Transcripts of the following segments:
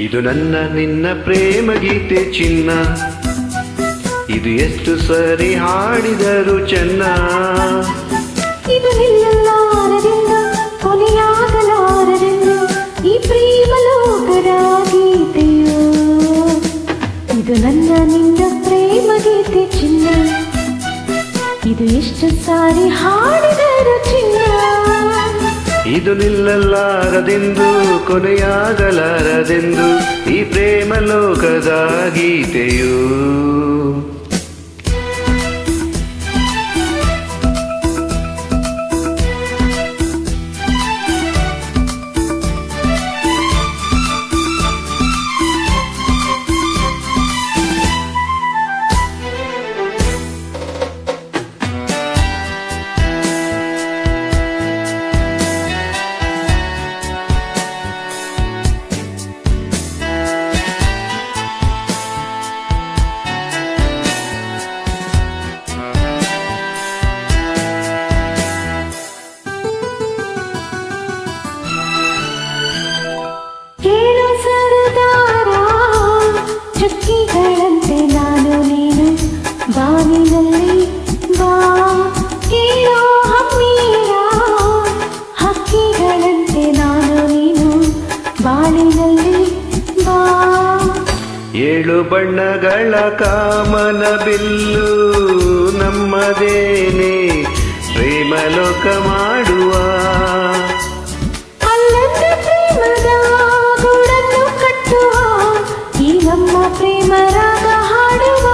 ಇದು ನನ್ನ ನಿನ್ನ ಪ್ರೇಮ ಗೀತೆ ಚಿನ್ನ, ಇದು ಎಷ್ಟು ಸರಿ ಹಾಡಿದರು ಚೆನ್ನ. ಇದು ನಿಲ್ಲಲಾರದಿಂದ ಕೊನೆಯಾಗಲಾರದಿಂದ ಈ ಪ್ರೇಮ ಲೋಕದ ಗೀತೆಯು. ಇದು ನನ್ನ ನಿನ್ನ ಪ್ರೇಮ ಗೀತೆ ಚಿನ್ನ, ಇದು ಎಷ್ಟು ಸಾರಿ ಹಾಡಿದರು ಚಿನ್ನ. ಇದು ನಿಲ್ಲಲಾರದೆಂದು ಕೊನೆಯಾಗಲಾರದೆಂದು ಈ ಪ್ರೇಮ ಲೋಕದ ಗೀತೆಯು. ಹಕ್ಕಿಗಳಂತೆ ನಾನು ನೀನು ಬಾನಿನಲ್ಲಿ ಬಾ ಕೇಳೋ ಹಮ್ಮೀರ. ಹಕ್ಕಿಗಳಂತೆ ನಾನು ನೀನು ಬಾನಿನಲ್ಲಿ ಬಾ. ಏಳು ಬಣ್ಣಗಳ ಕಾಮನ ಬಿಲ್ಲು ನಮ್ಮದೇನೆ ಪ್ರೇಮ ಲೋಕ ಮಾಡುವ. ನಮ್ಮ ಪ್ರೇಮ ರಾಗ ಹಾಡುವ.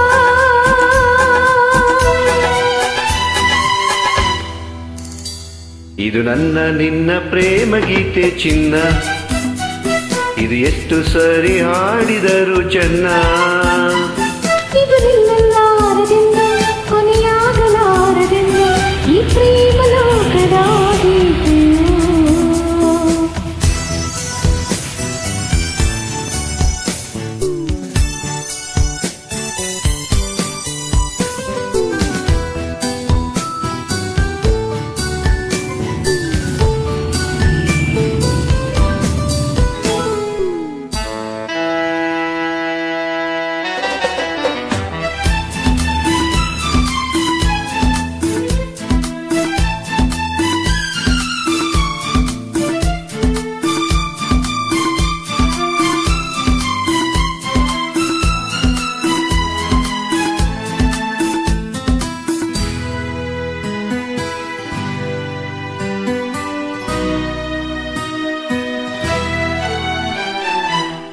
ಇದು ನನ್ನ ನಿನ್ನ ಪ್ರೇಮ ಗೀತೆ ಚಿನ್ನ, ಇದು ಎಷ್ಟು ಸರಿ ಹಾಡಿದರು ಚೆನ್ನ. ಇದು ನಿಲ್ಲಲಾರದಿಂದ ಕೊನೆಯಾಗಲಾರದಿಂದ ಈ ಪ್ರೇಮ ಲೋಕದ ಗೀತೆಯು.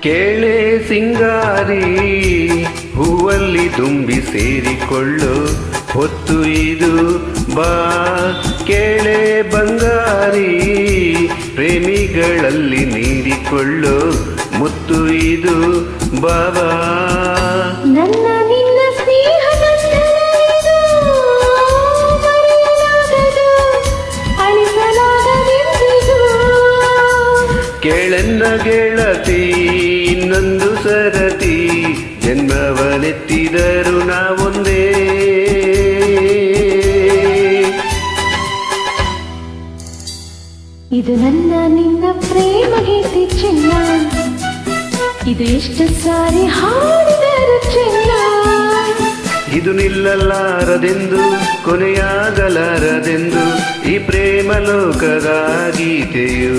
ಕೇಳೆ ಸಿಂಗಾರಿ ಹೂವಲ್ಲಿ ತುಂಬಿ ಸೇರಿಕೊಳ್ಳು ಹೊತ್ತು ಇದು ಬಾ. ಕೇಳೆ ಬಂಗಾರಿ ಪ್ರೇಮಿಗಳಲ್ಲಿ ನೀಡಿಕೊಳ್ಳು ಮುತ್ತು ಇದು ಬಾಬಾ. ನನ್ನ ನಿನ್ನ ಸ್ನೇಹ ಕೇಳೆನ್ನ ಗೆಳತಿ ಇನ್ನೊಂದು ಸರತಿ ಜನ್ಮವನೆತ್ತಿದರು ನಾವೊಂದೇ. ಇದು ನನ್ನ ನಿನ್ನ ಪ್ರೇಮ ಗೀತೆ ಚಿನ್ನ, ಇದು ಎಷ್ಟು ಸಾರಿ ಹಾಡಿದರು ಚಿನ್ನ. ಇದು ನಿಲ್ಲಲಾರದೆಂದು ಕೊನೆಯಾಗಲಾರದೆಂದು ಈ ಪ್ರೇಮ ಲೋಕದ ಗೀತೆಯು.